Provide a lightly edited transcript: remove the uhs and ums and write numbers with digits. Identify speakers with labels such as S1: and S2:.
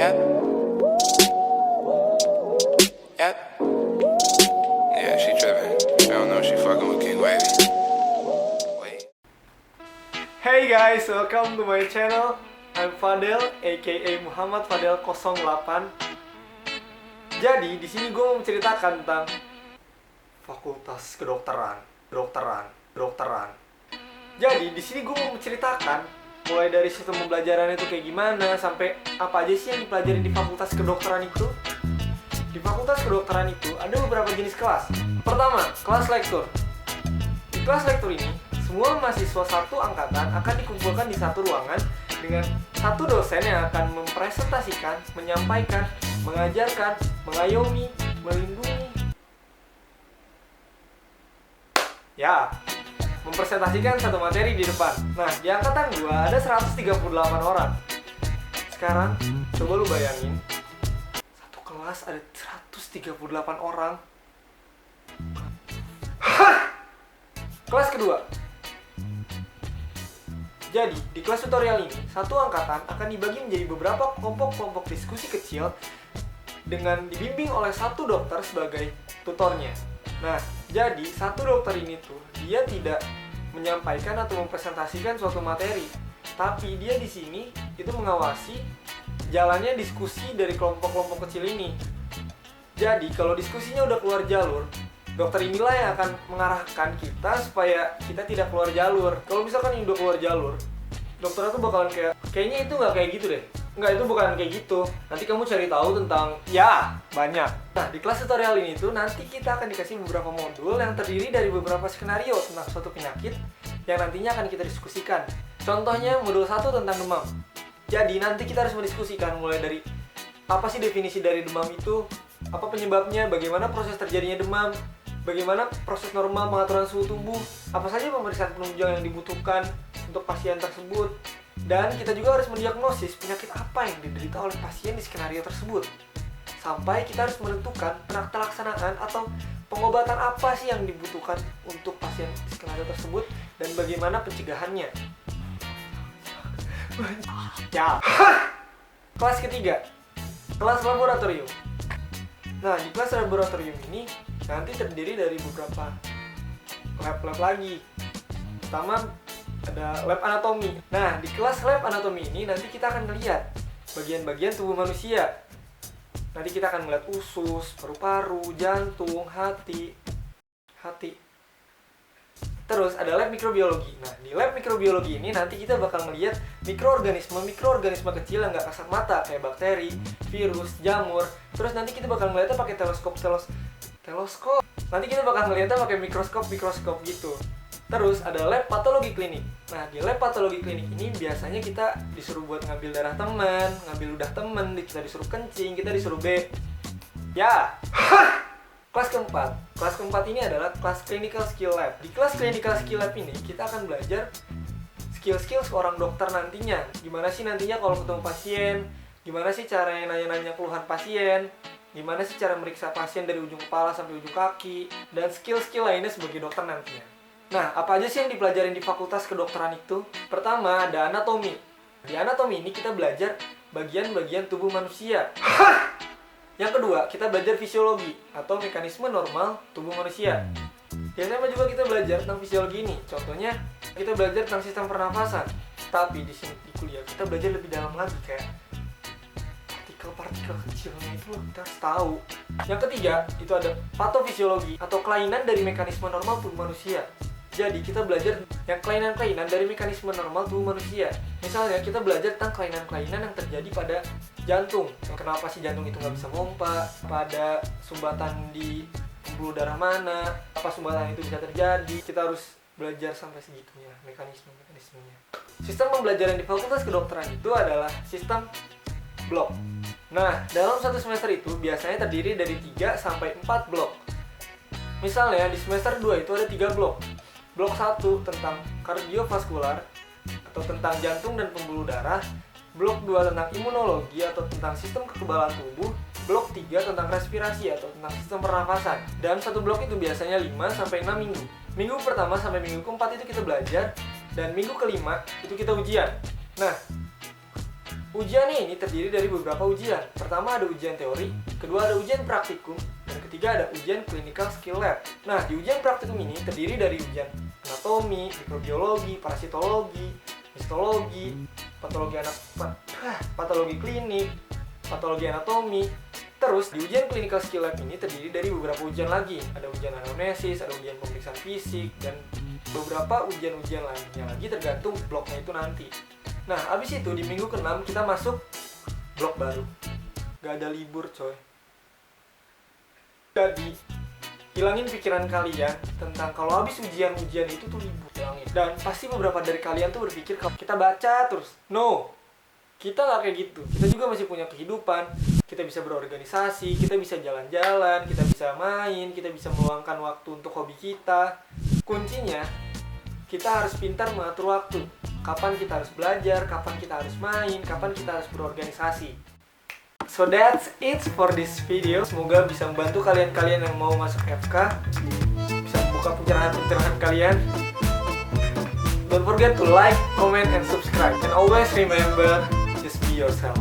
S1: Yep. Yep. Yeah, she tripping. I don't know, she fucking with King Wavy. Wait.
S2: Hey guys, welcome to my channel. I'm Fadel, aka Muhammad Fadel 08. Jadi di sini gue mau menceritakan tentang fakultas kedokteran. Jadi di sini gue mau menceritakan mulai dari sistem pembelajaran itu kayak gimana sampai apa aja sih yang dipelajari di fakultas kedokteran itu. Di fakultas kedokteran itu ada beberapa jenis kelas. Pertama, kelas lektur. Di kelas lektur ini, semua mahasiswa satu angkatan akan dikumpulkan di satu ruangan dengan satu dosen yang akan mempresentasikan, menyampaikan, mengajarkan, mengayomi, melindungi, mempresentasikan satu materi di depan. Nah, di angkatan gua ada 138 orang. Sekarang, coba lu bayangin, satu kelas ada 138 orang. Kelas kedua. Jadi, di kelas tutorial ini, satu angkatan akan dibagi menjadi beberapa kelompok-kelompok diskusi kecil dengan dibimbing oleh satu dokter sebagai tutornya. Nah, jadi satu dokter ini tuh dia tidak menyampaikan atau mempresentasikan suatu materi, tapi dia di sini itu mengawasi jalannya diskusi dari kelompok-kelompok kecil ini. Jadi, kalau diskusinya udah keluar jalur, dokter inilah yang akan mengarahkan kita supaya kita tidak keluar jalur. Kalau misalkan ini udah keluar jalur, dokternya tuh bakalan kayaknya itu nggak kayak gitu deh. Nggak, itu bukan kayak gitu. Nanti kamu cari tahu tentang, banyak. Nah, di kelas tutorial ini tuh nanti kita akan dikasih beberapa modul yang terdiri dari beberapa skenario tentang suatu penyakit yang nantinya akan kita diskusikan. Contohnya modul 1 tentang demam. Jadi nanti kita harus mendiskusikan mulai dari apa sih definisi dari demam itu, apa penyebabnya, bagaimana proses terjadinya demam, bagaimana proses normal pengaturan suhu tubuh, apa saja pemeriksaan penunjang yang dibutuhkan untuk pasien tersebut, dan kita juga harus mendiagnosis penyakit apa yang diderita oleh pasien di skenario tersebut. Sampai kita harus menentukan pelaksanaan atau pengobatan apa sih yang dibutuhkan untuk pasien di skenario tersebut dan bagaimana pencegahannya. Kelas ketiga, kelas laboratorium. Nah, di kelas laboratorium ini nanti terdiri dari beberapa lab-lab lagi. Pertama, ada lab anatomi. Nah, di kelas lab anatomi ini nanti kita akan melihat bagian-bagian tubuh manusia. Nanti kita akan melihat usus, paru-paru, jantung, hati. Terus ada lab mikrobiologi. Nah, di lab mikrobiologi ini nanti kita bakal melihat mikroorganisme kecil yang nggak kasat mata kayak bakteri, virus, jamur. Terus nanti kita bakal melihatnya pakai teleskop. Nanti kita bakal melihatnya pakai mikroskop gitu. Terus ada lab patologi klinik. Nah, di lab patologi klinik ini biasanya kita disuruh buat ngambil darah teman, ngambil ludah teman, kita disuruh kencing, kita disuruh Kelas keempat ini adalah kelas clinical skill lab. Di kelas clinical skill lab ini kita akan belajar skill-skill seorang dokter nantinya. Gimana sih nantinya kalau ketemu pasien, gimana sih cara nanya-nanya keluhan pasien, gimana sih cara meriksa pasien dari ujung kepala sampai ujung kaki, dan skill-skill lainnya sebagai dokter nantinya. Nah, apa aja sih yang dipelajarin di fakultas kedokteran itu? Pertama, ada anatomi. Di anatomi ini kita belajar bagian-bagian tubuh manusia. Yang kedua, kita belajar fisiologi atau mekanisme normal tubuh manusia. Di SMA juga kita belajar tentang fisiologi ini. Contohnya, kita belajar tentang sistem pernafasan. Tapi di sini di kuliah kita belajar lebih dalam lagi kayak partikel kecilnya itu kita harus tahu. Yang ketiga, itu ada patofisiologi atau kelainan dari mekanisme normal tubuh manusia. Jadi kita belajar yang kelainan-kelainan dari mekanisme normal tubuh manusia. Misalnya kita belajar tentang kelainan-kelainan yang terjadi pada jantung. Kenapa sih jantung itu nggak bisa pompa? Pada sumbatan di pembuluh darah mana? Apa sumbatan itu bisa terjadi? Kita harus belajar sampai segitunya mekanismenya. Sistem pembelajaran di fakultas kedokteran itu adalah sistem blok. Nah, dalam satu semester itu biasanya terdiri dari 3 sampai 4 blok. Misalnya di semester 2 itu ada 3 blok. Blok 1 tentang kardiovaskular atau tentang jantung dan pembuluh darah. Blok 2 tentang imunologi atau tentang sistem kekebalan tubuh. Blok 3 tentang respirasi atau tentang sistem pernafasan. Dan satu blok itu biasanya 5 sampai 6 minggu. Minggu pertama sampai minggu keempat itu kita belajar, dan minggu kelima itu kita ujian. Nah, Ujiannya ini terdiri dari beberapa ujian. Pertama ada ujian teori, kedua ada ujian praktikum, dan ketiga ada ujian clinical skill lab. Nah, di ujian praktikum ini terdiri dari ujian anatomi, mikrobiologi, parasitologi, histologi, patologi klinik, patologi anatomi. Terus di ujian clinical skill lab ini terdiri dari beberapa ujian lagi. Ada ujian anamnesis, ada ujian pemeriksaan fisik, dan beberapa ujian-ujian lainnya lagi tergantung bloknya itu nanti. Nah, abis itu di minggu ke-6 kita masuk blok baru. Gak ada libur coy. Jadi, hilangin pikiran kalian tentang kalau habis ujian-ujian itu tuh libur. Hilangin. Dan pasti beberapa dari kalian tuh berpikir kalau kita baca terus. No, kita gak kayak gitu. Kita juga masih punya kehidupan. Kita bisa berorganisasi, kita bisa jalan-jalan, kita bisa main, kita bisa meluangkan waktu untuk hobi kita. Kuncinya, kita harus pintar mengatur waktu. Kapan kita harus belajar, kapan kita harus main, kapan kita harus berorganisasi. So that's it for this video. Semoga bisa membantu kalian-kalian yang mau masuk FK, bisa membuka pencerahan-pencerahan kalian. Don't forget to like, comment, and subscribe. And always remember, just be yourself.